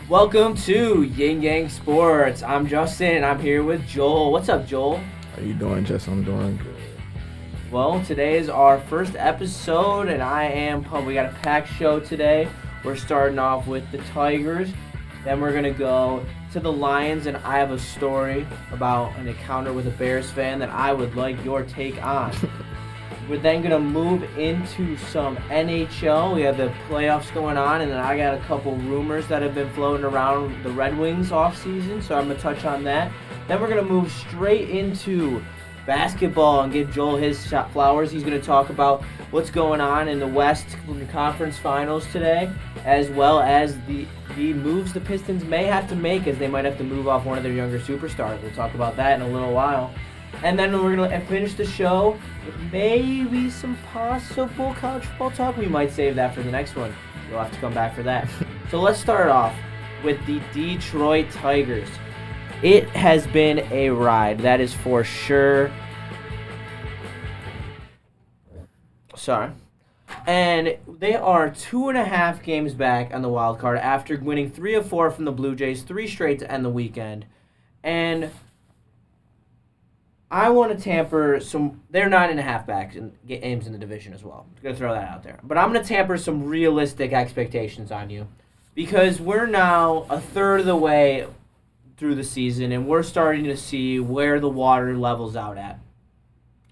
Welcome to Ying Sports. I'm Justin and I'm here with Joel. What's up, Joel? How you doing, Jess? I'm doing good. Well, today is our first episode and I am pumped. We got a packed show today. We're starting off with the Tigers. Then we're going to go to the Lions, and I have a story about an encounter with a Bears fan that I would like your take on. We're then going to move into some NHL. We have the playoffs going on, and then I got a couple rumors that have been floating around the Red Wings offseason, so I'm going to touch on that. Then we're going to move straight into basketball and give Joel his flowers. He's going to talk about what's going on in the West Conference Finals today, as well as the moves the Pistons may have to make, as they might have to move off one of their younger superstars. We'll talk about that in a little while. And then we're going to finish the show with maybe some possible college football talk. We might save that for the next one. You'll have to come back for that. So let's start off with the Detroit Tigers. It has been a ride, that is for sure. Sorry. And they are 2.5 games back on the wild card after winning 3 of 4 from the Blue Jays, 3 straight to end the weekend. And I want to tamper some. They're 9.5 back in games in the division as well. I'm going to throw that out there. But I'm going to tamper some realistic expectations on you, because we're now a third of the way through the season, and we're starting to see where the water levels out at.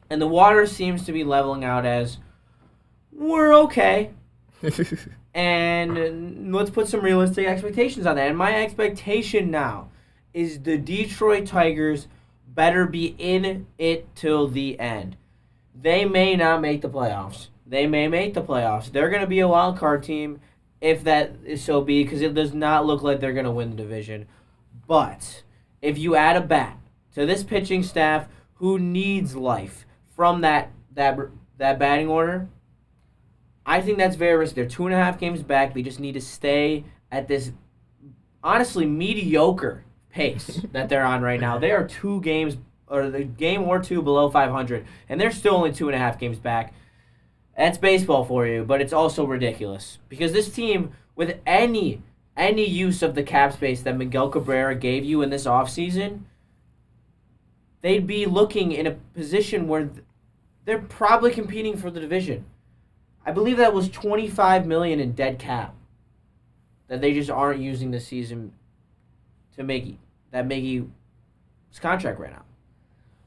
And the water seems to be leveling out as we're okay. And let's put some realistic expectations on that. And my expectation now is the Detroit Tigers better be in it till the end. They may not make the playoffs. They may make the playoffs. They're going to be a wild card team if that is so be, because it does not look like they're going to win the division. But if you add a bat to this pitching staff who needs life from that batting order, I think that's very risky. They're 2.5 games back. They just need to stay at this honestly mediocre pace that they're on right now. They are 2 games, or the game or 2 below 500, and they're still only 2.5 games back. That's baseball for you, but it's also ridiculous because this team, with any use of the cap space that Miguel Cabrera gave you in this offseason, they'd be looking in a position where they're probably competing for the division. I believe that was $25 million in dead cap that they just aren't using this season to Miggy. That Miggy's contract ran out.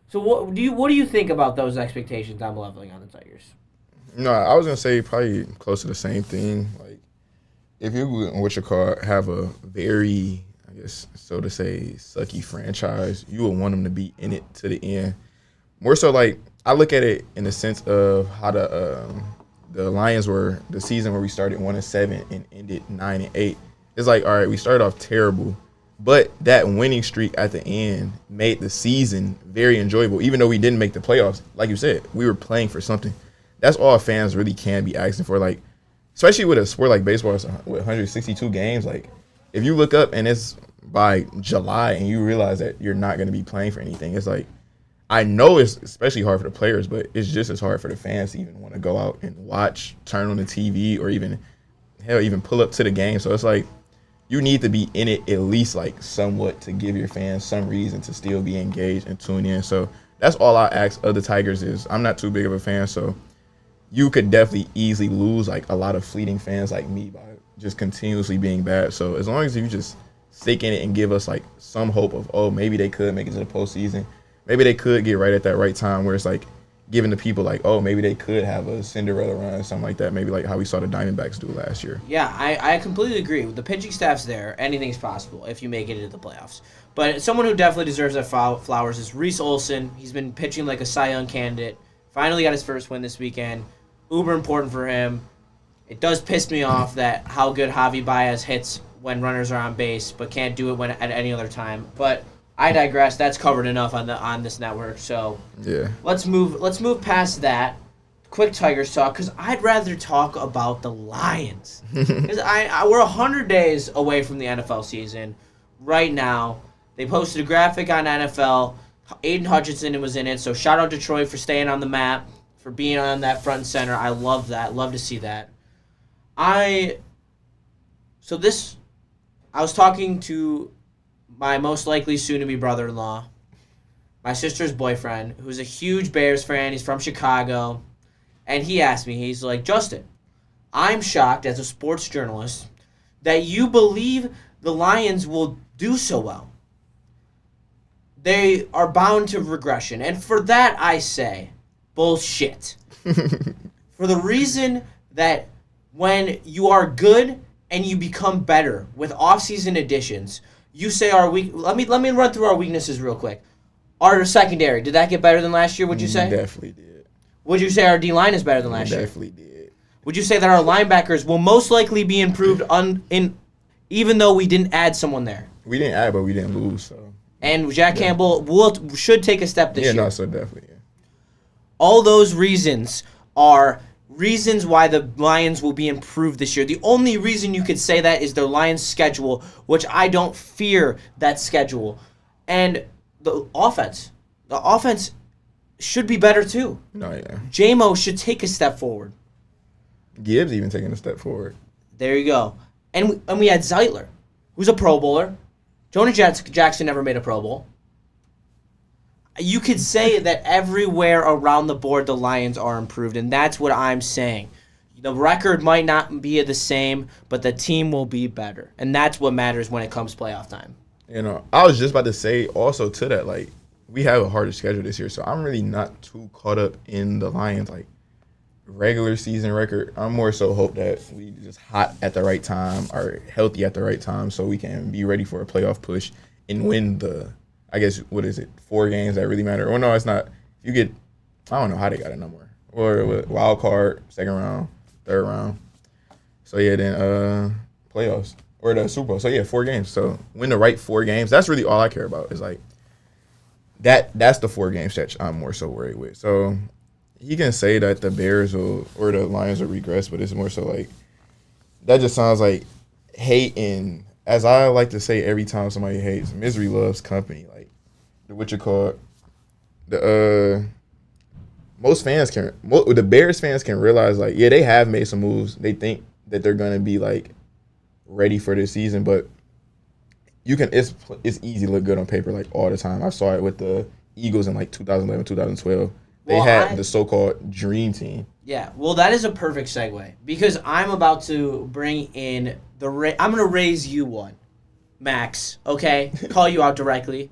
So what do you think about those expectations I'm leveling on the Tigers? No, I was gonna say probably close to the same thing. Like, if you have a very, I guess, so to say, sucky franchise, you would want them to be in it to the end. More so, like, I look at it in the sense of how the Lions were the season where we started 1-7 and ended 9-8. It's like, all right, we started off terrible, but that winning streak at the end made the season very enjoyable. Even though we didn't make the playoffs, like you said, we were playing for something. That's all fans really can be asking for. Like, especially with a sport like baseball with 162 games, like, if you look up and it's by July and you realize that you're not going to be playing for anything, it's like, I know it's especially hard for the players, but it's just as hard for the fans to even want to go out and watch, turn on the TV, or even pull up to the game. So it's like, you need to be in it at least like somewhat to give your fans some reason to still be engaged and tune in. So that's all I ask of the Tigers is, I'm not too big of a fan, so you could definitely easily lose like a lot of fleeting fans like me by just continuously being bad. So as long as you just stick in it and give us like some hope of, oh, maybe they could make it to the postseason. Maybe they could get right at that right time where it's like giving the people like, oh, maybe they could have a Cinderella run or something like that. Maybe like how we saw the Diamondbacks do last year. Yeah, I completely agree. The pitching staff's there. Anything's possible if you make it into the playoffs. But someone who definitely deserves their flowers is Reese Olson. He's been pitching like a Cy Young candidate. Finally got his first win this weekend. Uber important for him. It does piss me off that how good Javi Baez hits when runners are on base, but can't do it at any other time. But I digress. That's covered enough on this network. So Yeah. let's move past that. Quick Tigers talk, because I'd rather talk about the Lions. Because we're 100 days away from the NFL season right now. They posted a graphic on NFL. Aiden Hutchinson was in it, so shout out Detroit for staying on the map, for being on that front and center. I love that. Love to see that. So this I was talking to my most likely soon-to-be brother-in-law, my sister's boyfriend, who's a huge Bears fan. He's from Chicago. And he asked me, he's like, Justin, I'm shocked as a sports journalist that you believe the Lions will do so well. They are bound to regression. And for that, I say, bullshit. For the reason that when you are good and you become better with offseason additions, you say our weak. Let me run through our weaknesses real quick. Our secondary, did that get better than last year? Would you say? Definitely did. Would you say our D line is better than last year? Definitely did. Would you say that our linebackers will most likely be improved even though we didn't add someone there? We didn't add, but we didn't lose. So. And Jack Campbell should take a step this year. Yeah, no, so definitely. Yeah. All those reasons are reasons why the Lions will be improved this year. The only reason you could say that is the Lions' schedule, which I don't fear that schedule. And the offense should be better too. No, yeah. J-Mo should take a step forward. Gibbs even taking a step forward. There you go. And we had Zeitler, who's a Pro Bowler. Jonah Jackson never made a Pro Bowl. You could say that everywhere around the board the Lions are improved, and that's what I'm saying. The record might not be the same, but the team will be better, and that's what matters when it comes playoff time. You know, I was just about to say also to that, like, we have a harder schedule this year, so I'm really not too caught up in the Lions, like, regular season record. I'm more so hope that we just hot at the right time, are healthy at the right time, so we can be ready for a playoff push and win the, I guess, what is it, 4 games that really matter. Well, no, it's not. You get, I don't know how they got it no more. Or wild card, second round, third round. So, yeah, then playoffs or the Super Bowl. So, yeah, 4 games. So, win the right 4 games. That's really all I care about is, like, that's the 4-game stretch I'm more so worried with. So, he can say that the Bears will or the Lions will regress, but it's more so like that just sounds like hate. And as I like to say every time somebody hates, misery loves company. Like what you call the the Bears fans can realize like yeah they have made some moves. They think that they're gonna be like ready for this season, but it's easy to look good on paper like all the time. I saw it with the Eagles in like 2011, 2012. They had the so-called dream team. Yeah, well, that is a perfect segue because I'm about to bring in I'm going to raise you one, Max, okay? Call you out directly.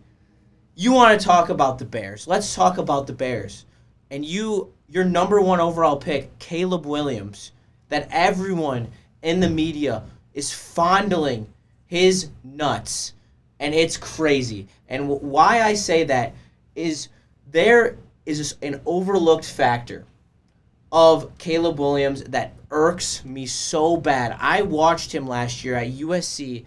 You want to talk about the Bears. Let's talk about the Bears. And your number 1 overall pick, Caleb Williams, that everyone in the media is fondling his nuts, and it's crazy. And why I say that is there is an overlooked factor of Caleb Williams that irks me so bad. I watched him last year at USC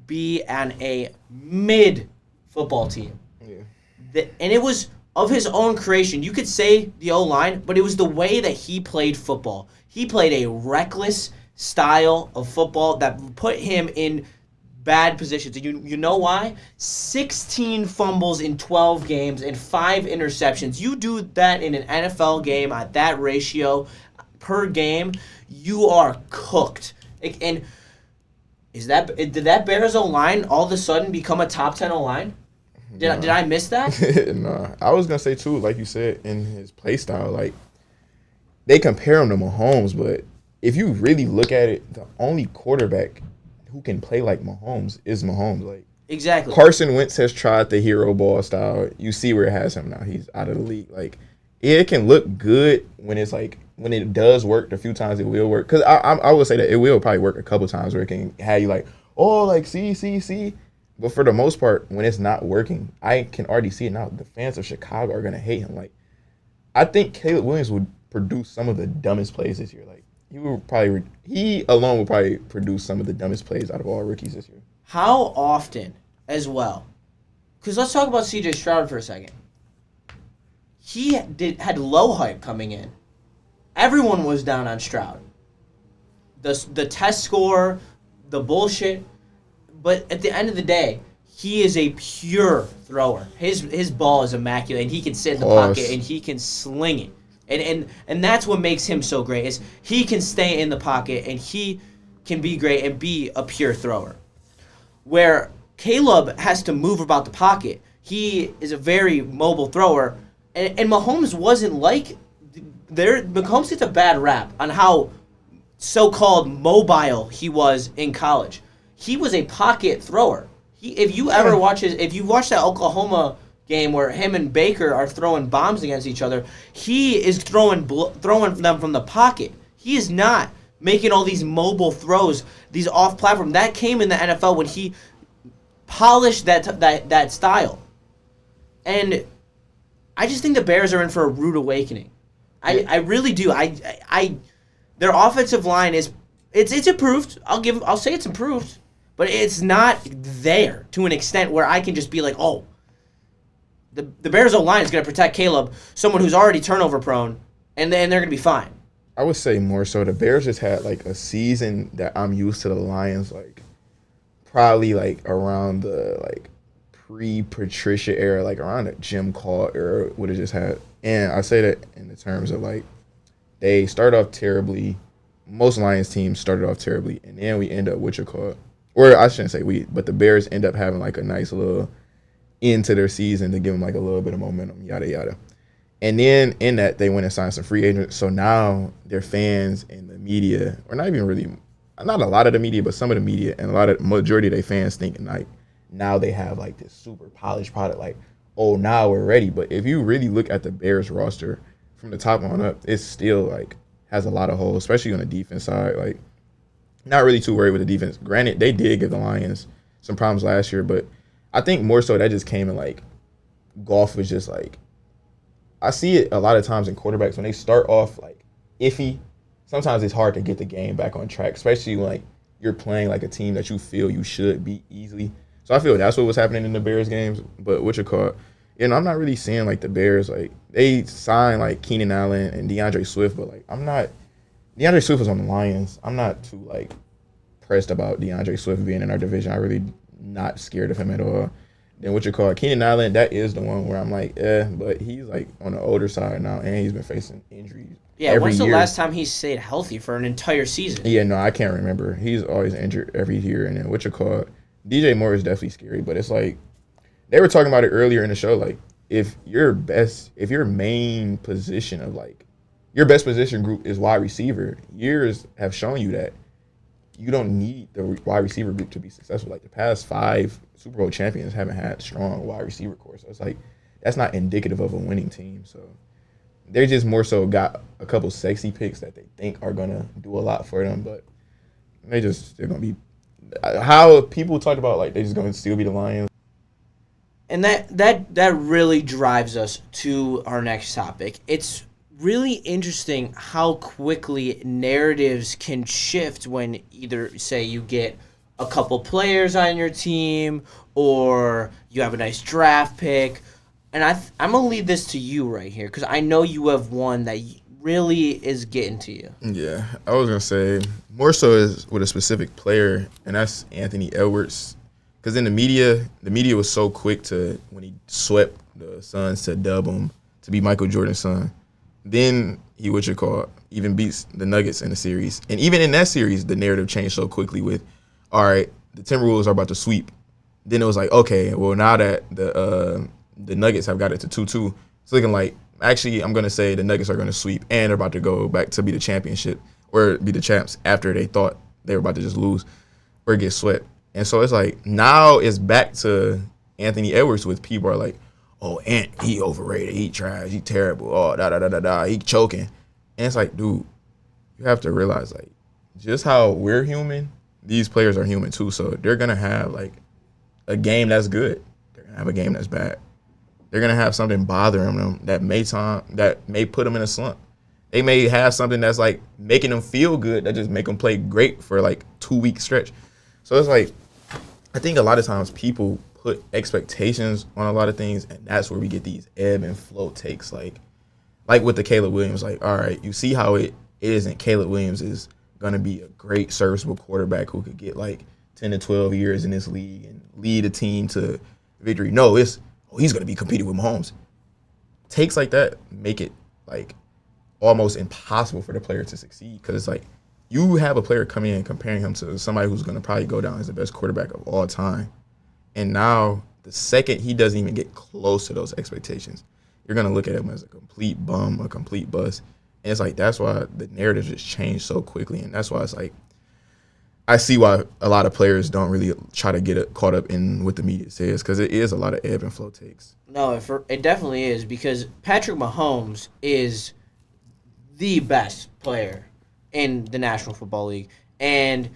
be on a mid football team. Yeah. And it was of his own creation. You could say the O-line, but it was the way that he played football. He played a reckless style of football that put him in bad positions. You know why? 16 fumbles in 12 games and 5 interceptions. You do that in an NFL game at that ratio per game, you are cooked. And did that Bears O-line all of a sudden become a top 10 O-line? Did I miss that? No. I was going to say, too, like you said, in his play style, like, they compare him to Mahomes, but if you really look at it, the only quarterback who can play like Mahomes is Mahomes. Like exactly. Carson Wentz has tried the hero ball style. You see where it has him now. He's out of the league. Like it can look good when it's like when it does work. The few times it will work, because I would say that it will probably work a couple times where it can have you like see. But for the most part, when it's not working, I can already see it now. The fans of Chicago are gonna hate him. Like I think Caleb Williams would produce some of the dumbest plays this year. Like. He alone will probably produce some of the dumbest plays out of all rookies this year. How often, as well? Because let's talk about C.J. Stroud for a second. He had low hype coming in. Everyone was down on Stroud. The test score, the bullshit. But at the end of the day, he is a pure thrower. His ball is immaculate, and he can sit in the pocket and he can sling it. And that's what makes him so great is he can stay in the pocket and he can be great and be a pure thrower. where Caleb has to move about the pocket. He is a very mobile thrower, and Mahomes wasn't like Mahomes gets a bad rap on how so-called mobile he was in college. He was a pocket thrower. If you ever if you watch that Oklahoma game where him and Baker are throwing bombs against each other, he is throwing them from the pocket. He is not making all these mobile throws, these off-platform. That came in the NFL when he polished that style. And I just think the Bears are in for a rude awakening. I really do. Their offensive line it's improved. I'll say it's improved, but it's not there to an extent where I can just be like, oh, the Bears' O-line is going to protect Caleb, someone who's already turnover prone, and then they're going to be fine. I would say more so the Bears just had like a season that I'm used to the Lions like probably like around the like pre-Patricia era, like around the Jim Call era would have just had. And I say that in the terms of like they start off terribly. Most Lions teams started off terribly, and then we end up or I shouldn't say we, but the Bears end up having like a nice little end to their season to give them like a little bit of momentum, yada yada. And then in that they went and signed some free agents. So now their fans and the media, or not a lot of the media, but some of the media and majority of their fans thinking like now they have like this super polished product, like, oh, now we're ready. But if you really look at the Bears roster from the top on up, it's still like has a lot of holes, especially on the defense side. Like, not really too worried with the defense. Granted, they did give the Lions some problems last year, but I think more so that just came in like golf was just like, I see it a lot of times in quarterbacks when they start off like iffy. Sometimes it's hard to get the game back on track, especially when like you're playing like a team that you feel you should beat easily. So I feel that's what was happening in the Bears games. But I'm not really seeing like the Bears like they signed like Keenan Allen and DeAndre Swift, but like DeAndre Swift was on the Lions. I'm not too like pressed about DeAndre Swift being in our division. I really not scared of him at all. Then Keenan Allen, that is the one where I'm like, but he's like on the older side now, and he's been facing injuries. Yeah, when's the last time he stayed healthy for an entire season? Yeah, no, I can't remember. He's always injured every year. And then DJ Moore is definitely scary, but it's like they were talking about it earlier in the show. Like if your main position of like your best position group is wide receiver, years have shown you that you don't need the wide receiver group to be successful. Like the past 5 Super Bowl champions haven't had strong wide receiver corps. So it's like that's not indicative of a winning team. So they just more so got a couple sexy picks that they think are gonna do a lot for them, but they're gonna be how people talk about like they're just gonna still be the Lions. And that really drives us to our next topic. It's really interesting how quickly narratives can shift when either say you get a couple players on your team or you have a nice draft pick. And I'm going to leave this to you right here because I know you have one that really is getting to you. Yeah, I was going to say more so is with a specific player, and that's Anthony Edwards. Because in the media was so quick to, when he swept the Suns to dub him to be Michael Jordan's son. Then he, even beats the Nuggets in the series. And even in that series, the narrative changed so quickly with, all right, the Timberwolves are about to sweep. Then it was like, okay, well, now that the Nuggets have got it to 2-2, it's looking like, actually, I'm going to say the Nuggets are going to sweep, and they're about to go back to be the championship or be the champs after they thought they were about to just lose or get swept. And so it's like, now it's back to Anthony Edwards with people are like, oh, Ant, he overrated, he trash, he terrible, oh, da-da-da-da-da, he choking. And it's like, dude, you have to realize, like, just how we're human, these players are human too. So they're going to have, like, a game that's good. They're going to have a game that's bad. They're going to have something bothering them that may put them in a slump. They may have something that's, like, making them feel good that just make them play great for, like, 2-week stretch. So it's like, I think a lot of times people put expectations on a lot of things, and that's where we get these ebb and flow takes. Like with the Caleb Williams, like, all right, you see how it isn't. Caleb Williams is going to be a great serviceable quarterback who could get like 10 to 12 years in this league and lead a team to victory. No, he's going to be competing with Mahomes. Takes like that make it like almost impossible for the player to succeed because it's like you have a player coming in and comparing him to somebody who's going to probably go down as the best quarterback of all time. And now the second he doesn't even get close to those expectations, you're going to look at him as a complete bum, a complete bust. And it's like, that's why the narrative just changed so quickly. And that's why it's like, I see why a lot of players don't really try to get caught up in what the media says, because it is a lot of ebb and flow takes. No, it definitely is, because Patrick Mahomes is the best player in the National Football League. And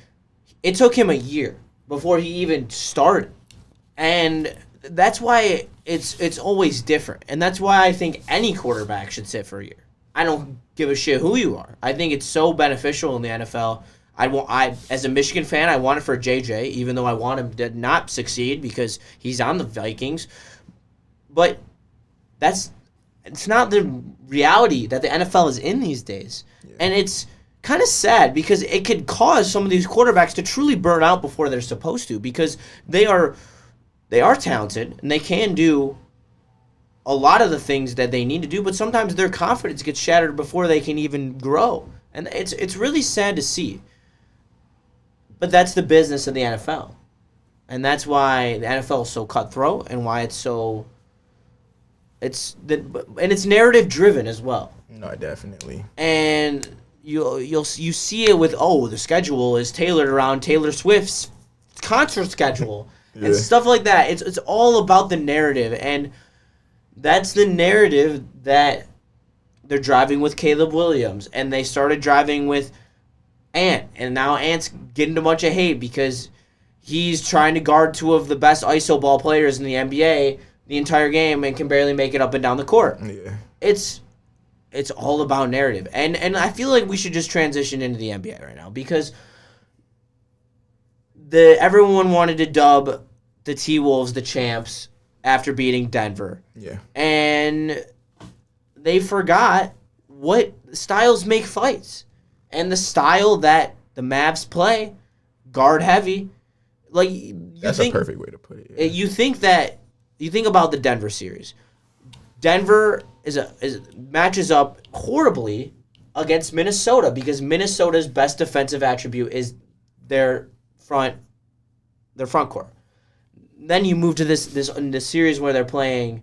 it took him a year before he even started. And that's why it's always different. And that's why I think any quarterback should sit for a year. I don't give a shit who you are. I think it's so beneficial in the NFL. As a Michigan fan, I want it for JJ, even though I want him to not succeed because he's on the Vikings. But it's not the reality that the NFL is in these days. Yeah. And it's kind of sad because it could cause some of these quarterbacks to truly burn out before they're supposed to, because they are talented and they can do a lot of the things that they need to do, but sometimes their confidence gets shattered before they can even grow. And it's really sad to see. But that's the business of the NFL. And that's why the NFL is so cutthroat and why it's narrative driven as well. No, definitely. And you see it with, the schedule is tailored around Taylor Swift's concert schedule and stuff like that. It's all about the narrative, and that's the narrative that they're driving with Caleb Williams, and they started driving with Ant, and now Ant's getting a bunch of hate because he's trying to guard two of the best iso ball players in the NBA the entire game and can barely make it up and down the court. Yeah. It's all about narrative. And I feel like we should just transition into the NBA right now, because everyone wanted to dub the T-Wolves the champs after beating Denver. Yeah. And they forgot what styles make fights. And the style that the Mavs play, guard heavy, like that's a perfect way to put it. Yeah. You think about the Denver series. Denver matches up horribly against Minnesota because Minnesota's best defensive attribute is their front court. Then you move to this series where they're playing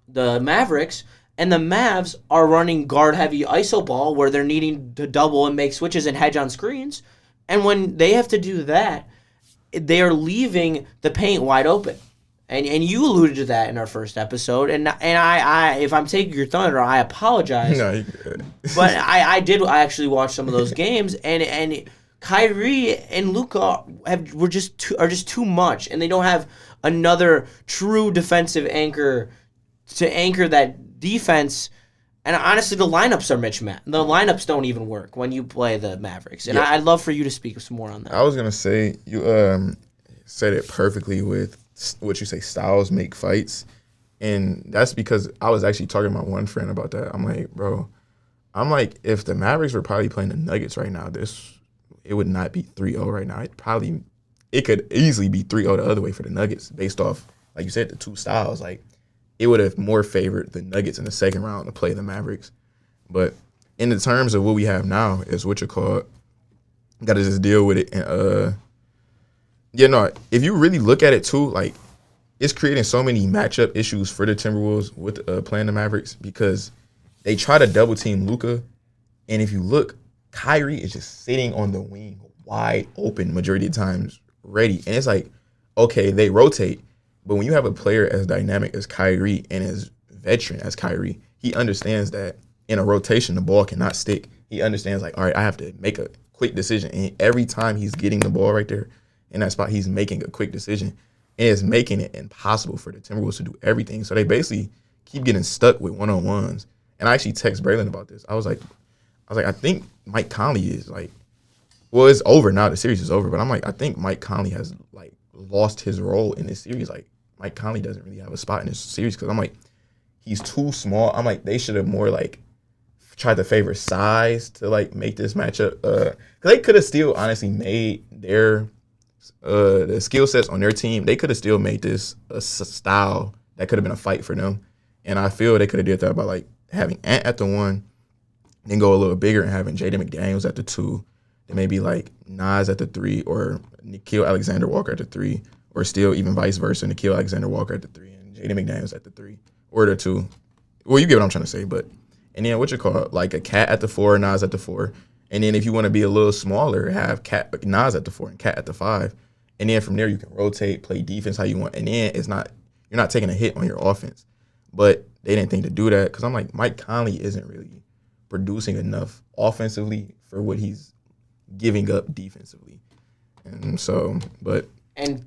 the Mavericks, and the Mavs are running guard-heavy iso ball where they're needing to double and make switches and hedge on screens. And when they have to do that, they are leaving the paint wide open. And you alluded to that in our first episode. And I if I'm taking your thunder, I apologize. No, you're good. But I actually watch some of those games, and Kyrie and Luka are just too much, and they don't have another true defensive anchor to anchor that defense. And honestly, the lineups are mismatched. The lineups don't even work when you play the Mavericks. And I'd love for you to speak some more on that. I was gonna say you said it perfectly with what you say. Styles make fights, and that's because I was actually talking to my one friend about that. I'm like, bro, if the Mavericks were probably playing the Nuggets right now, it would not be 3-0 right now. It could easily be 3-0 the other way for the Nuggets based off, like you said, the two styles. Like, it would have more favored the Nuggets in the second round to play the Mavericks. But in the terms of what we have now, is what you call it. Got to just deal with it. And if you really look at it too, like, it's creating so many matchup issues for the Timberwolves with playing the Mavericks because they try to double team Luka, and if you look, Kyrie is just sitting on the wing wide open majority of times, ready. And it's like, okay, they rotate, but when you have a player as dynamic as Kyrie and as veteran as Kyrie, he understands that in a rotation, the ball cannot stick. He understands, like, all right, I have to make a quick decision. And every time he's getting the ball right there in that spot, he's making a quick decision. And it's making it impossible for the Timberwolves to do everything. So they basically keep getting stuck with one-on-ones. And I actually text Braylon about this. I was like, I think Mike Conley is like, well, it's over now. The series is over. But I'm like, I think Mike Conley has, like, lost his role in this series. Like, Mike Conley doesn't really have a spot in this series because I'm like, he's too small. I'm like, they should have more, like, tried to favor size to, like, make this matchup. Because they could have still honestly made their the skill sets on their team. They could have still made this a style that could have been a fight for them. And I feel they could have did that by, like, having Ant at the 1, then go a little bigger and having Jaden McDaniels at the 2, then maybe like Nas at the 3, or Nickeil Alexander-Walker at the 3, or still even vice versa, Nickeil Alexander-Walker at the 3 and Jaden McDaniels at the 3 or the 2. Well, you get what I'm trying to say, but and then like a Cat at the 4, Nas at the 4, and then if you want to be a little smaller, have Nas at the 4 and Cat at the 5, and then from there you can rotate, play defense how you want, and then you're not taking a hit on your offense. But they didn't think to do that because I'm like, Mike Conley isn't really producing enough offensively for what he's giving up defensively. And so, but. And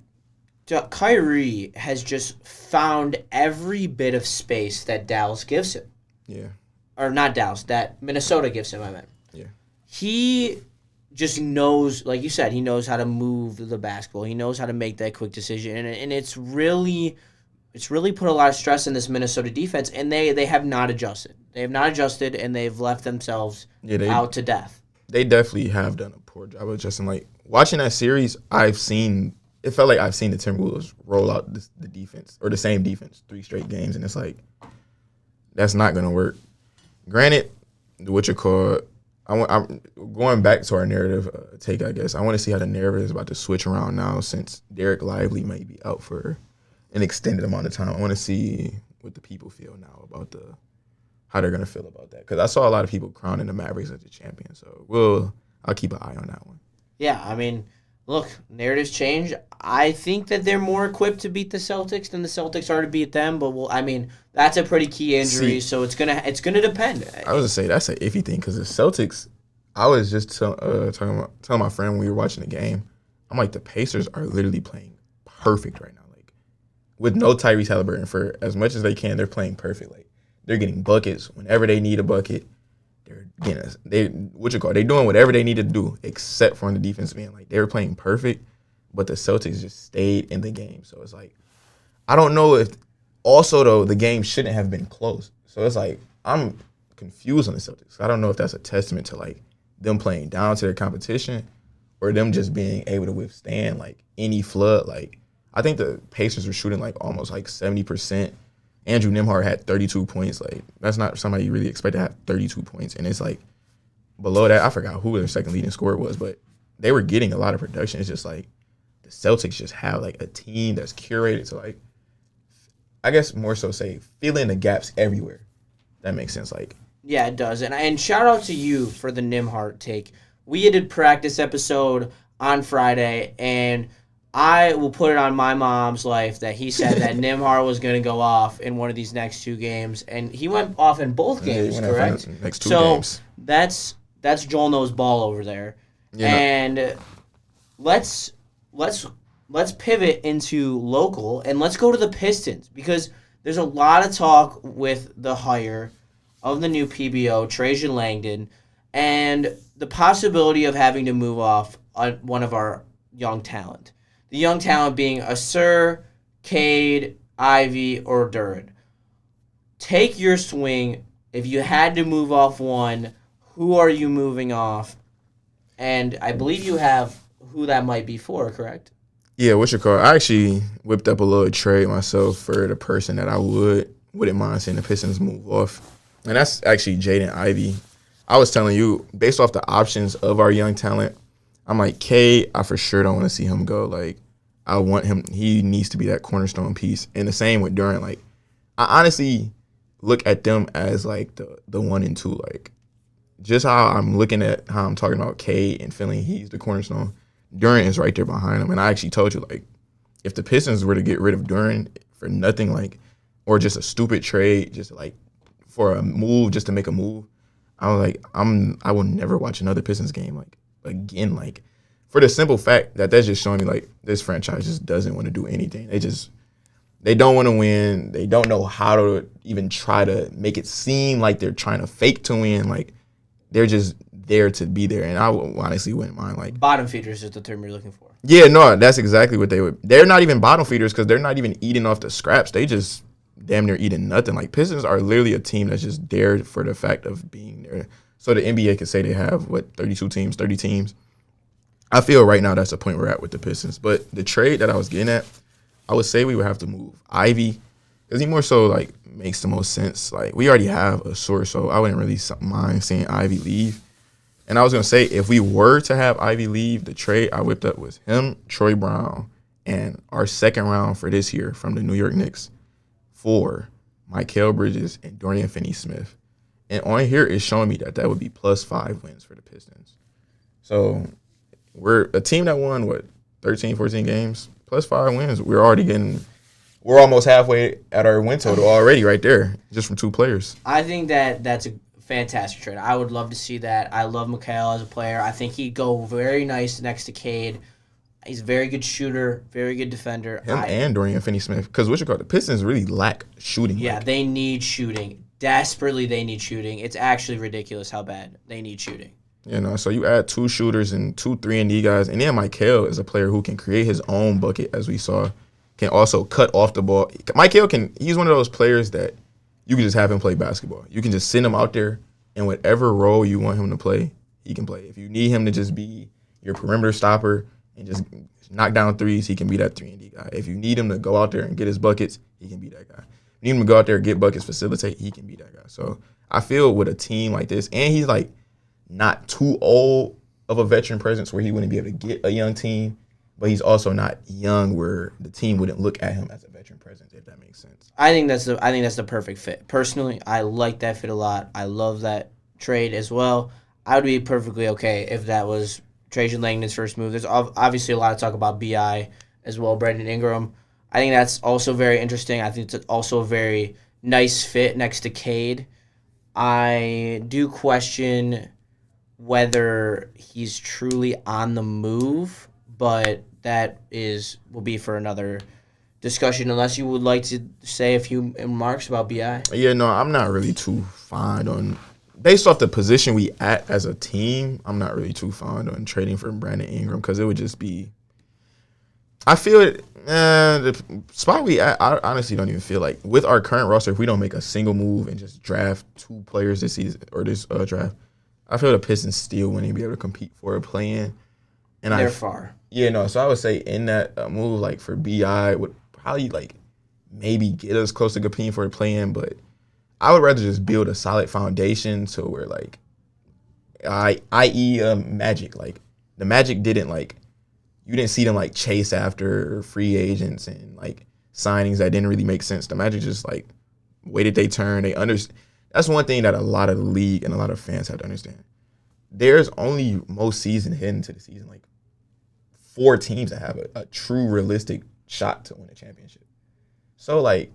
Kyrie has just found every bit of space that Dallas gives him. Yeah. Or not Dallas, that Minnesota gives him, I meant. Yeah. He just knows, like you said, he knows how to move the basketball. He knows how to make that quick decision. And it's really put a lot of stress in this Minnesota defense, and they have not adjusted. They have not adjusted, and they've left themselves out to death. They definitely have done a poor job of adjusting. Like, watching that series, it felt like I've seen the Timberwolves roll out the defense, or the same defense, 3 straight games, and it's like, that's not going to work. Granted, I'm going back to our narrative take, I guess. I want to see how the narrative is about to switch around now since Derek Lively may be out for an extended amount of time. I want to see what the people feel now about how they're going to feel about that. Because I saw a lot of people crowning the Mavericks as the champion. So I'll keep an eye on that one. Yeah, I mean, look, narratives change. I think that they're more equipped to beat the Celtics than the Celtics are to beat them. But that's a pretty key injury, so it's gonna depend. I was gonna say that's an iffy thing because the Celtics. I was just telling my friend when we were watching the game. I'm like, the Pacers are literally playing perfect right now. Like, with no Tyrese Halliburton, for as much as they can, they're playing perfect. Like, they're getting buckets whenever they need a bucket. They're getting they're doing whatever they needed to do except for on the defensive end. Like, they were playing perfect, but the Celtics just stayed in the game. So it's like, I don't know if. Also, though, the game shouldn't have been close. So it's like, I'm confused on the Celtics. I don't know if that's a testament to, like, them playing down to their competition or them just being able to withstand, like, any flood. Like, I think the Pacers were shooting, like, almost, like, 70%. Andrew Nembhard had 32 points. Like, that's not somebody you really expect to have 32 points. And it's, like, below that, I forgot who their second leading scorer was, but they were getting a lot of production. It's just, like, the Celtics just have, like, a team that's curated to, like, I guess more so say fill in the gaps everywhere. That makes sense. Like, yeah, it does. And shout out to you for the Nembhard take. We did practice episode on Friday, and I will put it on my mom's life that he said that Nembhard was going to go off in one of these next 2 games, and he went off in both games, correct? Next 2 games. So that's Joel knows ball over there, and let's pivot into local, and let's go to the Pistons, because there's a lot of talk with the hire of the new PBO, Trajan Langdon, and the possibility of having to move off one of our young talent. The young talent being Asur, Cade, Ivy, or Duran. Take your swing. If you had to move off one, who are you moving off? And I believe you have who that might be for, correct? Yeah, I actually whipped up a little trade myself for the person that I wouldn't mind seeing the Pistons move off. And that's actually Jaden Ivey. I was telling you, based off the options of our young talent, I'm like, K, I for sure don't want to see him go. Like, I want him, he needs to be that cornerstone piece. And the same with Duran. Like, I honestly look at them as, like, the 1 and 2. Like, just how I'm looking at how I'm talking about K and feeling he's the cornerstone, Duran is right there behind him. And I actually told you, like, if the Pistons were to get rid of Duran for nothing, like, or just a stupid trade, just, like, for a move, just to make a move, I was like, I will never watch another Pistons game, like, again, like, for the simple fact that that's just showing me, like, this franchise just doesn't want to do anything. They don't want to win. They don't know how to even try to make it seem like they're trying to fake to win. Like, they're just there to be there. And I honestly wouldn't mind, like, bottom feeders is the term you're looking for. Yeah, no, that's exactly what they would. They're not even bottom feeders because they're not even eating off the scraps. They just damn near eating nothing. Like, Pistons are literally a team that's just there for the fact of being there. So the NBA could say they have, 32 teams, 30 teams. I feel right now that's the point we're at with the Pistons. But the trade that I was getting at, I would say we would have to move Ivy, Because he more so, like, makes the most sense. Like, we already have a source, so I wouldn't really mind seeing Ivy leave. And I was going to say, if we were to have Ivy leave, the trade I whipped up was him, Troy Brown, and our second round for this year from the New York Knicks for Mikal Bridges and Dorian Finney-Smith. And on here it's showing me that would be plus 5 wins for the Pistons. So we're a team that won, 13, 14 games, plus 5 wins. We're almost halfway at our win total already right there, just from 2 players. I think that's a fantastic trade. I would love to see that. I love Mikal as a player. I think he'd go very nice next to Cade. He's a very good shooter, very good defender. Him and Dorian Finney-Smith. Because the Pistons really lack shooting. Yeah, they need shooting. Desperately, they need shooting. It's actually ridiculous how bad they need shooting. So you add 2 shooters and 2 3-and-D guys. And then Mikal is a player who can create his own bucket, as we saw. Can also cut off the ball. He's one of those players that you can just have him play basketball. You can just send him out there, and whatever role you want him to play, he can play. If you need him to just be your perimeter stopper and just knock down threes, he can be that 3-and-D guy. If you need him to go out there and get his buckets, he can be that guy. If you need him to go out there and get buckets, facilitate, he can be that guy. So I feel with a team like this, and he's like not too old of a veteran presence where he wouldn't be able to get a young team, but he's also not young where the team wouldn't look at him as a veteran presence, if that makes sense. I think that's the perfect fit. Personally, I like that fit a lot. I love that trade as well. I would be perfectly okay if that was Trajan Langdon's first move. There's obviously a lot of talk about BI as well, Brandon Ingram. I think that's also very interesting. I think it's also a very nice fit next to Cade. I do question whether he's truly on the move, but that will be for another discussion, unless you would like to say a few remarks about BI. Yeah, no, I'm not really too fond on, based off the position we at as a team, I'm not really too fond on trading for Brandon Ingram because it would just be, I feel it, the spot we at, I honestly don't even feel like, with our current roster, if we don't make a single move and just draft 2 players this season, or this draft, I feel the Pistons still wouldn't be able to compete for a play-in. And they're far. Yeah, no, so I would say in that move, like for BI, would probably like maybe get us close to competing for a play-in, but I would rather just build a solid foundation to where like, i.e. Magic, like the Magic didn't like, you didn't see them like chase after free agents and like signings that didn't really make sense. The Magic just like waited their turn. That's one thing that a lot of the league and a lot of fans have to understand. There's only most season heading into the season like 4 teams that have a true realistic shot to win a championship. So like,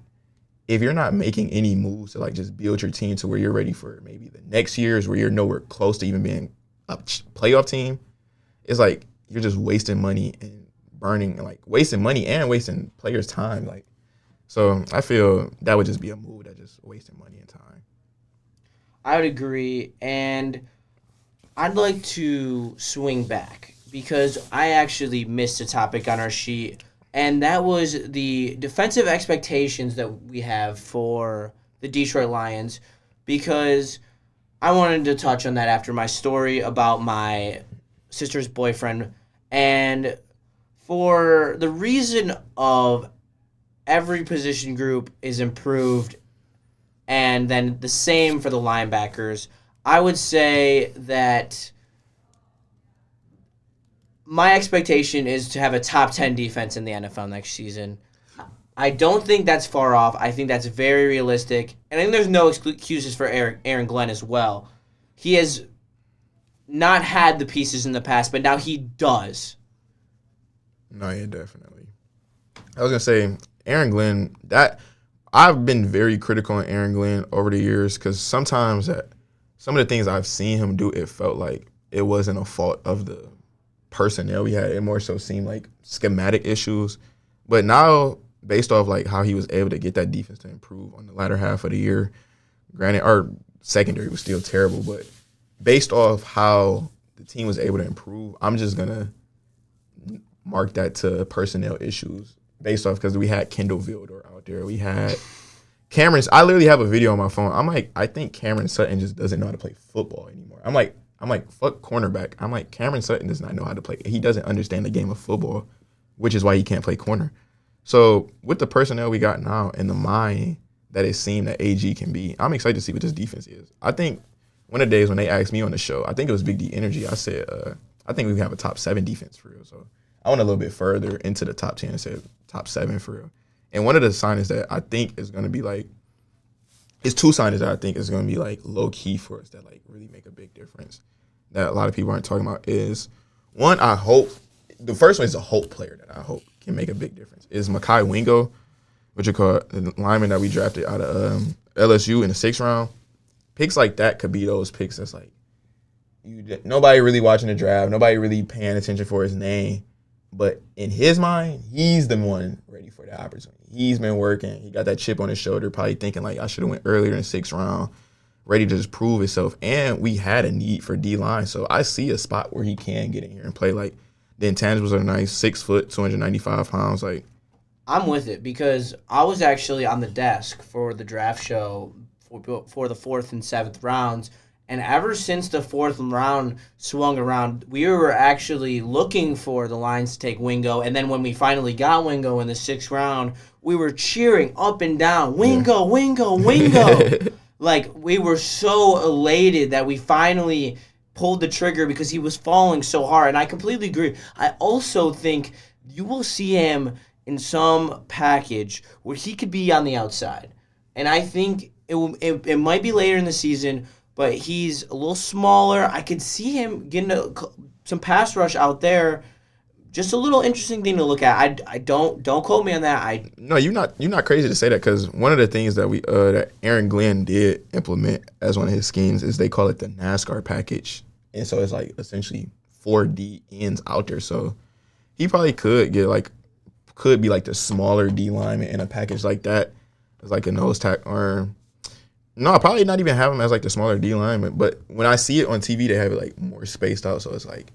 if you're not making any moves to like just build your team to where you're ready for maybe the next years where you're nowhere close to even being a playoff team, it's like you're just wasting money and wasting money and wasting players' time. Like, so I feel that would just be a move that just wasting money and time. I would agree, and I'd like to swing back because I actually missed a topic on our sheet, and that was the defensive expectations that we have for the Detroit Lions, because I wanted to touch on that after my story about my sister's boyfriend, and for the reason of every position group is improved, and then the same for the linebackers, I would say that my expectation is to have a top 10 defense in the NFL next season. I don't think that's far off. I think that's very realistic. And I think there's no excuses for Aaron Glenn as well. He has not had the pieces in the past, but now he does. No, yeah, definitely. I was going to say, Aaron Glenn, I've been very critical on Aaron Glenn over the years because sometimes some of the things I've seen him do, it felt like it wasn't a fault of the personnel we had. It more so seemed like schematic issues. But now, based off like how he was able to get that defense to improve on the latter half of the year, granted our secondary was still terrible, but based off how the team was able to improve, I'm just going to mark that to personnel issues based off because we had Kendall Vildor out there. We had Cameron. I literally have a video on my phone. I'm like, I think Cameron Sutton just doesn't know how to play football anymore. I'm like, fuck cornerback. I'm like, Cameron Sutton does not know how to play. He doesn't understand the game of football, which is why he can't play corner. So with the personnel we got now and the mind that it seemed that AG can be, I'm excited to see what this defense is. I think one of the days when they asked me on the show, I think it was Big D Energy, I said, I think we can have a top 7 defense for real. So I went a little bit further into the top 10 and said top 7 for real. And one of the signings that I think is going to be like, it's 2 signings that I think is going to be like low key for us that like really make a big difference that a lot of people aren't talking about is one, I hope, the first one is a hope player that I hope can make a big difference is Makai Wingo, which you call the lineman that we drafted out of LSU in the 6th round. Picks like that could be those picks that's like, nobody really watching the draft, nobody really paying attention for his name. But in his mind, he's the one ready for that opportunity. He's been working. He got that chip on his shoulder, probably thinking like, I should have went earlier in the 6th round, ready to just prove himself. And we had a need for D-line. So I see a spot where he can get in here and play. Like, the intangibles are nice, 6 foot, 295 pounds. Like, I'm with it because I was actually on the desk for the draft show for the 4th and 7th rounds. And ever since the 4th round swung around, we were actually looking for the Lions to take Wingo. And then when we finally got Wingo in the 6th round, we were cheering up and down, Wingo, Wingo, Wingo. Like, we were so elated that we finally pulled the trigger because he was falling so hard. And I completely agree. I also think you will see him in some package where he could be on the outside. And I think it might be later in the season, but he's a little smaller. I could see him getting some pass rush out there. Just a little interesting thing to look at. I don't quote me on that. No, you're not crazy to say that because one of the things that that Aaron Glenn did implement as one of his schemes is they call it the NASCAR package, and so it's like essentially 4D ends out there. So he probably could be like the smaller D lineman in a package like that, as like a nose tack or. No, probably not even have him as like the smaller D lineman. But when I see it on TV, they have it like more spaced out, so it's like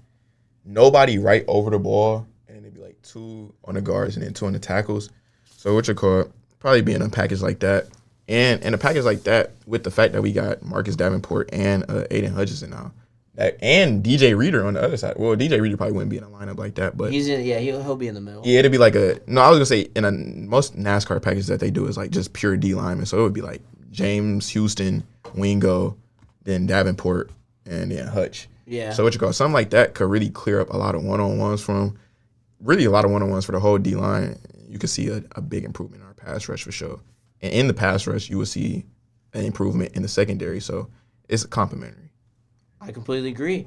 nobody right over the ball, and it'd be like 2 on the guards and then 2 on the tackles. So what you call probably being a package like that, and in a package like that with the fact that we got Marcus Davenport and Aiden Hutchinson now, and DJ Reader on the other side. Well, DJ Reader probably wouldn't be in a lineup like that, but he'll be in the middle. Yeah, it'd be like I was gonna say most NASCAR packages that they do is like just pure D linemen, so it would be like James Houston, Wingo, then Davenport, and then Hutch. Yeah. So something like that could really clear up a lot of one-on-ones from, really a lot of one-on-ones for the whole D-line. You could see a big improvement in our pass rush for sure. And in the pass rush, you will see an improvement in the secondary. So it's complementary. I completely agree.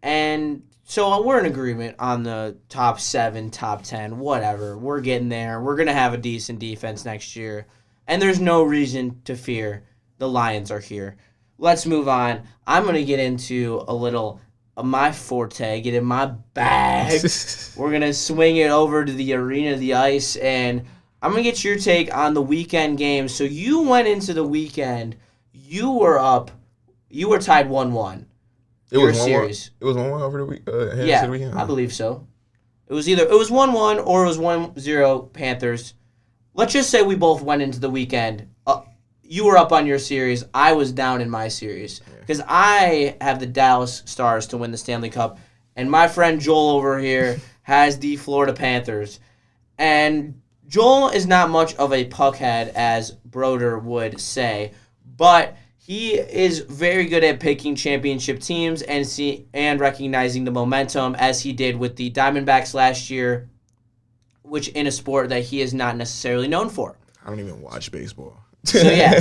And so we're in agreement on the top 7, top 10, whatever. We're getting there. We're going to have a decent defense next year. And there's no reason to fear. The Lions are here. Let's move on. I'm going to get into a little of my forte, get in my bag. We're going to swing it over to the arena of the ice, and I'm going to get your take on the weekend games. So you went into the weekend. You were tied 1-1. It was 1-1. It was 1-1 over the week. Yeah, the weekend. I believe so. It was 1-1 or it was 1-0 Panthers. Let's just say we both went into the weekend. You were up on your series. I was down in my series because I have the Dallas Stars to win the Stanley Cup, and my friend Joel over here has the Florida Panthers. And Joel is not much of a puckhead, as Broder would say, but he is very good at picking championship teams and recognizing the momentum, as he did with the Diamondbacks last year, which in a sport that he is not necessarily known for. I don't even watch baseball. So, yeah,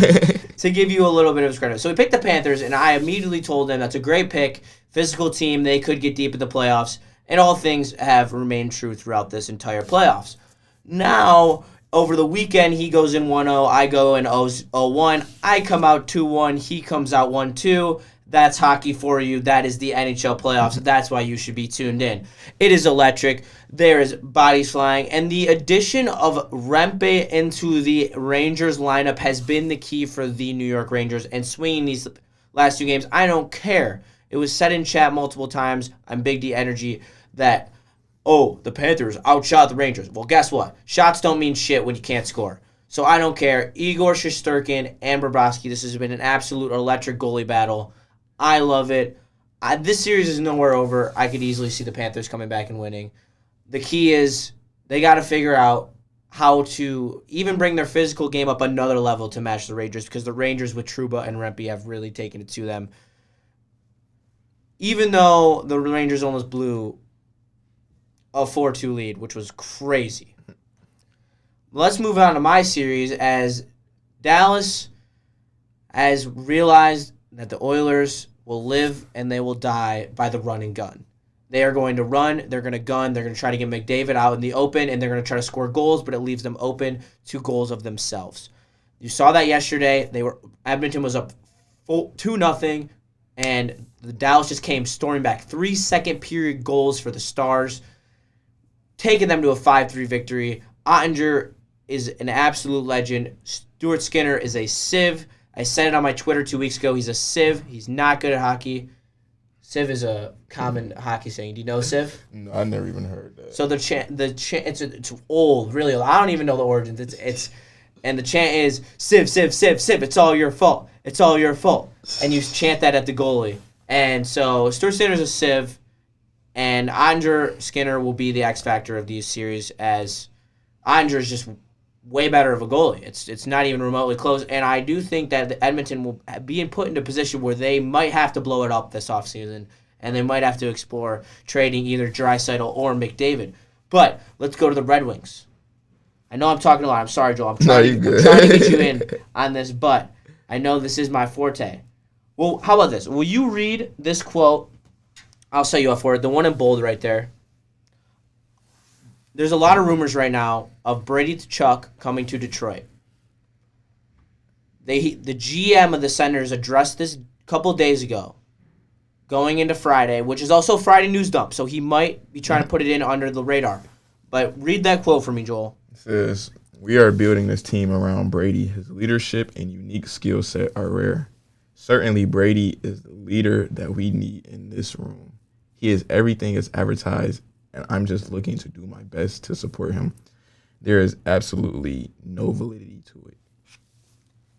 to give you a little bit of credit. So, we picked the Panthers, and I immediately told them that's a great pick, physical team, they could get deep in the playoffs, and all things have remained true throughout this entire playoffs. Now, over the weekend, he goes in 1-0, I go in 0-1, I come out 2-1, he comes out 1-2. That's hockey for you. That is the NHL playoffs. That's why you should be tuned in. It is electric. There is bodies flying. And the addition of Rempe into the Rangers lineup has been the key for the New York Rangers. And swinging these last 2 games, I don't care. It was said in chat multiple times on Big D Energy that, the Panthers outshot the Rangers. Well, guess what? Shots don't mean shit when you can't score. So I don't care. Igor Shesterkin and Bobrovsky, this has been an absolute electric goalie battle. I love it. This series is nowhere over. I could easily see the Panthers coming back and winning. The key is they got to figure out how to even bring their physical game up another level to match the Rangers, because the Rangers with Trouba and Rempe have really taken it to them. Even though the Rangers almost blew a 4-2 lead, which was crazy. Let's move on to my series, as Dallas has realized that the Oilers will live and they will die by the run and gun. They are going to run, they're going to gun, they're going to try to get McDavid out in the open, and they're going to try to score goals, but it leaves them open to goals of themselves. You saw that yesterday. Edmonton was up 2-0, and the Dallas just came storming back. 3 second period goals for the Stars, taking them to a 5-3 victory. Ottinger is an absolute legend. Stuart Skinner is a sieve. I said it on my Twitter 2 weeks ago. He's a sieve. He's not good at hockey. Sieve is a common hockey saying. Do you know sieve? No, I never even heard that. So it's old, really old. I don't even know the origins. And the chant is sieve, sieve, sieve, sieve. It's all your fault. It's all your fault. And you chant that at the goalie. And so Stuart Skinner's a sieve, and Ottinger Skinner will be the X factor of these series, as Ottinger is just way better of a goalie. It's not even remotely close, and I do think that the Edmonton will be put into a position where they might have to blow it up this offseason, and they might have to explore trading either Draisaitl or McDavid. But let's go to the Red Wings. I know I'm talking a lot. I'm sorry, Joel. I'm trying to get you in on this, but I know this is my forte. Well, how about this? Will you read this quote? I'll set you up for it. The one in bold right there. There's a lot of rumors right now of Brady Tkachuk coming to Detroit. The GM of the Senators addressed this a couple days ago, going into Friday, which is also Friday news dump, so he might be trying to put it in under the radar. But read that quote for me, Joel. It says, "We are building this team around Brady. His leadership and unique skill set are rare. Certainly, Brady is the leader that we need in this room. He is everything as advertised, and I'm just looking to do my best to support him. There is absolutely no validity to it."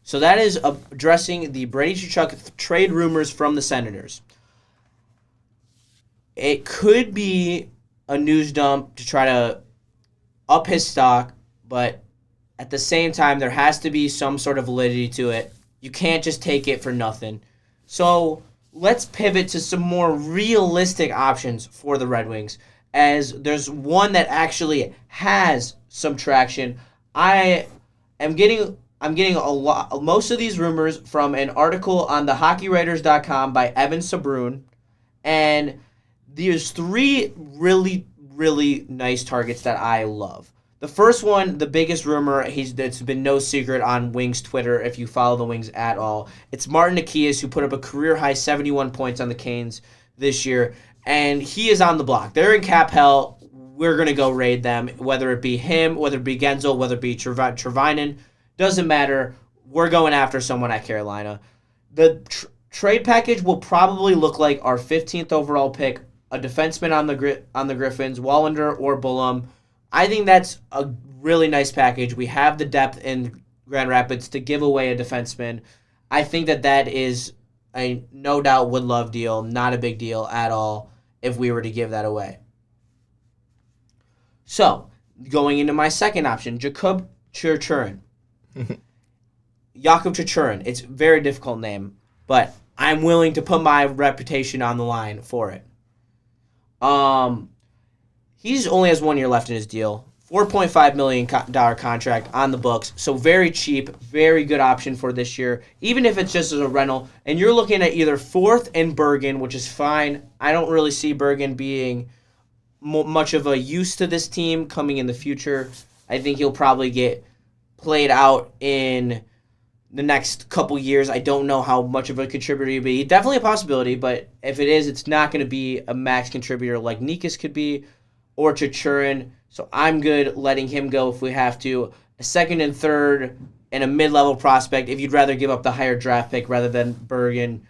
So that is addressing the Brady Tkachuk trade rumors from the Senators. It could be a news dump to try to up his stock, but at the same time, there has to be some sort of validity to it. You can't just take it for nothing. So let's pivot to some more realistic options for the Red Wings, as there's one that actually has some traction. I'm getting a lot. Most of these rumors from an article on thehockeywriters.com by Evan Sabrun, and there's 3 really, really nice targets that I love. The first one, the biggest rumor, it's been no secret on Wings Twitter if you follow the Wings at all. It's Martin Nikias, who put up a career-high 71 points on the Canes this year, and he is on the block. They're in cap hell. We're going to go raid them, whether it be him, whether it be Gensel, whether it be Teravainen. Doesn't matter. We're going after someone at Carolina. The trade package will probably look like our 15th overall pick, a defenseman on the Griffins, Wallander or Bullum. I think that's a really nice package. We have the depth in Grand Rapids to give away a defenseman. I think that is a no doubt would love deal, not a big deal at all if we were to give that away. So, going into my second option, Jakub Chichurin. Jakub Chichurin. It's a very difficult name, but I'm willing to put my reputation on the line for it. He only has 1 year left in his deal. $4.5 million contract on the books. So very cheap, very good option for this year, even if it's just as a rental. And you're looking at either 4th and Bergen, which is fine. I don't really see Bergen being much of a use to this team coming in the future. I think he'll probably get played out in the next couple years. I don't know how much of a contributor he'll be. Definitely a possibility, but if it is, it's not going to be a max contributor like Nikas could be, or Chichurin. So I'm good letting him go if we have to. A 2nd and 3rd and a mid-level prospect if you'd rather give up the higher draft pick rather than Bergen.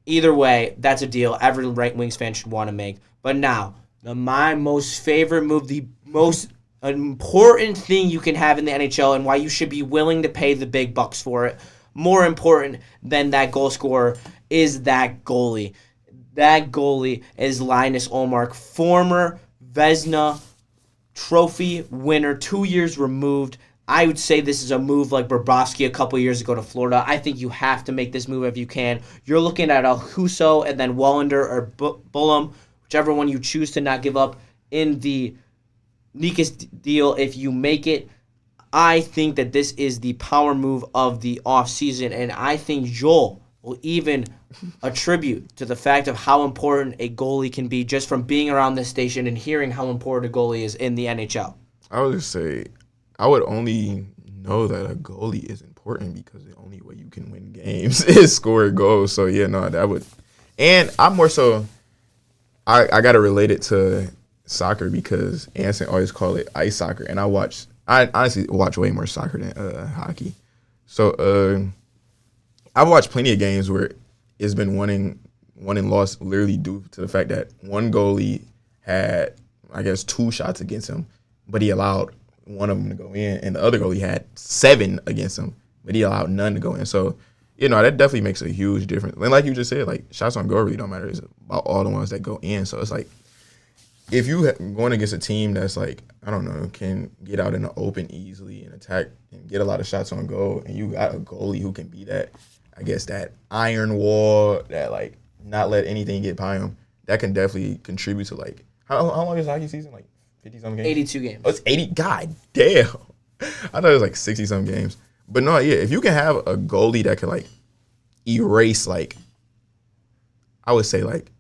Either way, that's a deal every right Wings fan should want to make. But now, my most favorite move, the most important thing you can have in the NHL and why you should be willing to pay the big bucks for it, more important than that goal scorer, is that goalie. That goalie is Linus Ullmark, former Vezina trophy winner, 2 years removed. I would say this is a move like Bobrovsky a couple years ago to Florida. I think you have to make this move if you can. You're looking at a Husso and then Wallander or Bullum, whichever one you choose to not give up in the Nikas deal. If you make it, I think that this is the power move of the offseason, and I think Joel will even attribute to the fact of how important a goalie can be just from being around this station and hearing how important a goalie is in the NHL. I would just say I would only know that a goalie is important because the only way you can win games is score goals. So, yeah, no, that would. And I'm more so, I got to relate it to soccer because Anson always call it ice soccer. And I honestly watch way more soccer than hockey. So, I've watched plenty of games where it's been won and lost literally due to the fact that one goalie had, I guess, 2 shots against him, but he allowed one of them to go in, and the other goalie had 7 against him, but he allowed none to go in. So, that definitely makes a huge difference. And like you just said, like, shots on goal really don't matter. It's about all the ones that go in. So it's like, if you going against a team that's like, I don't know, can get out in the open easily and attack and get a lot of shots on goal, and you got a goalie who can be that, I guess, that iron wall that, like, not let anything get by him, that can definitely contribute to, like, how long is the hockey season? Like, 50-something games? 82 games. Oh, it's 80? God damn. I thought it was, like, 60-something games. But, no, yeah, if you can have a goalie that can, like, erase, like, I would say, like,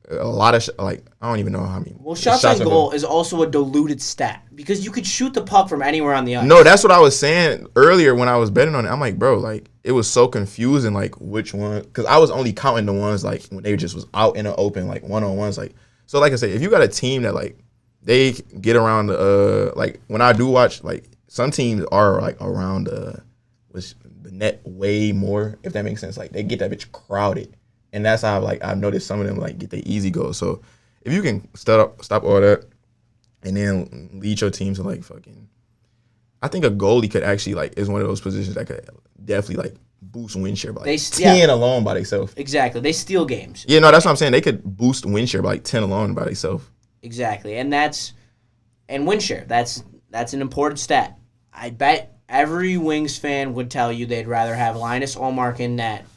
a lot of, I don't even know how many. Well, shots on goal is also a diluted stat because you could shoot the puck from anywhere on the ice. No, that's what I was saying earlier when I was betting on it. I'm like, bro, like, it was so confusing, like, which one. Because I was only counting the ones, like, when they just was out in the open, like, one-on-ones. Like, so, like I said, if you got a team that, like, they get around the, like, when I do watch, like, some teams are, like, around the net way more, if that makes sense. Like, they get that bitch crowded. And that's how, like, I've noticed some of them, like, get the easy goals. So, if you can stop all that and then lead your team to, like, fucking, I think a goalie could actually, like, is one of those positions that could definitely, like, boost win share by, like, 10 alone by themselves. Exactly. They steal games. Yeah, no, that's what I'm saying. They could boost win share by, like, 10 alone by themselves. Exactly. And win share. That's an important stat. I bet every Wings fan would tell you they'd rather have Linus Ullmark in net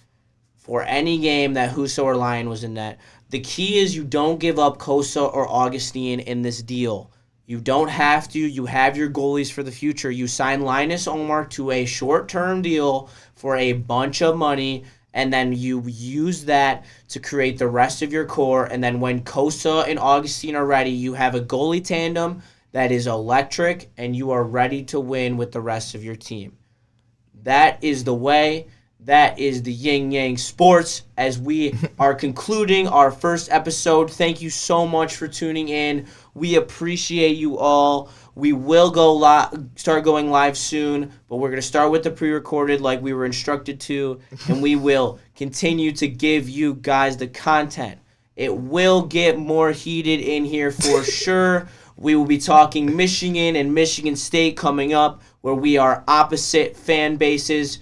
for any game that Husso or Lyon was in net. The key is you don't give up Kosa or Augustine in this deal. You don't have to. You have your goalies for the future. You sign Linus Ullmark to a short-term deal for a bunch of money, and then you use that to create the rest of your core. And then when Kosa and Augustine are ready, you have a goalie tandem that is electric, and you are ready to win with the rest of your team. That is the way. That is the Ying Yang Sports as we are concluding our first episode. Thank you so much for tuning in. We appreciate you all. We will start going live soon, but we're going to start with the pre-recorded like we were instructed to, and we will continue to give you guys the content. It will get more heated in here for sure. We will be talking Michigan and Michigan State coming up, where we are opposite fan bases.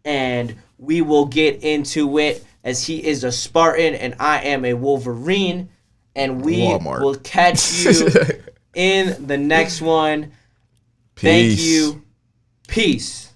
And we will get into it as he is a Spartan and I am a Wolverine. And we will catch you in the next one. Peace. Thank you. Peace.